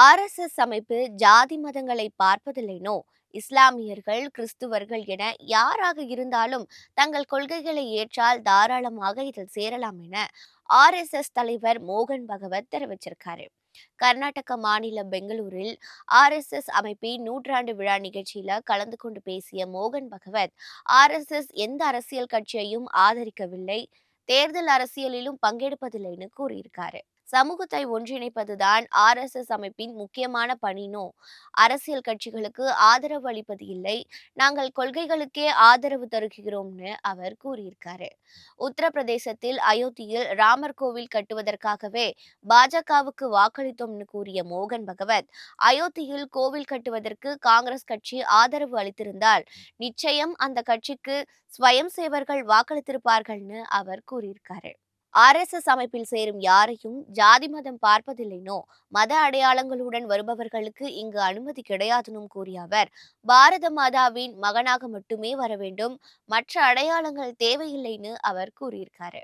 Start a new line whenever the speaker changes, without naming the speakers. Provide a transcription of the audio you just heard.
RSS அமைப்பு ஜாதி மதங்களை பார்ப்பதில்லைனோ, இஸ்லாமியர்கள், கிறிஸ்துவர்கள் என யாராக இருந்தாலும் தங்கள் கொள்கைகளை ஏற்றால் தாராளமாக இதில் சேரலாம் என ஆர்எஸ்எஸ் தலைவர் மோகன் பகவத் தெரிவிச்சிருக்காரு. கர்நாடக மாநிலம் பெங்களூரில் ஆர்எஸ்எஸ் அமைப்பின் நூற்றாண்டு விழா நிகழ்ச்சியில கலந்து கொண்டு பேசிய மோகன் பகவத், ஆர்எஸ்எஸ் எந்த அரசியல் கட்சியையும் ஆதரிக்கவில்லை, தேர்தல் அரசியலிலும் பங்கெடுப்பதில்லைன்னு கூறியிருக்காரு. சமூகத்தை ஒன்றிணைப்பதுதான் ஆர்எஸ்எஸ் அமைப்பின் முக்கியமான பணினோ, அரசியல் கட்சிகளுக்கு ஆதரவு அளிப்பது இல்லை, நாங்கள் கொள்கைகளுக்கே ஆதரவு தருகிறோம்னு அவர் கூறியிருக்காரு. உத்தரப்பிரதேசத்தில் அயோத்தியில் ராமர் கோவில் கட்டுவதற்காகவே பாஜகவுக்கு வாக்களித்தோம்னு கூறிய மோகன் பகவத், அயோத்தியில் கோவில் கட்டுவதற்கு காங்கிரஸ் கட்சி ஆதரவு அளித்திருந்தால் நிச்சயம் அந்த கட்சிக்கு ஸ்வயம் சேவர்கள் வாக்களித்திருப்பார்கள்னு அவர் கூறியிருக்காரு. ஆர்எஸ்எஸ் அமைப்பில் சேரும் யாரையும் ஜாதி மதம் பார்ப்பதில்லைனோ, மத அடையாளங்களுடன் வருபவர்களுக்கு இங்கு அனுமதி கிடையாதுன்னு கூறிய அவர், பாரத மாதாவின் மகனாக மட்டுமே வர வேண்டும், மற்ற அடையாளங்கள் தேவையில்லைன்னு அவர் கூறியிருக்காரு.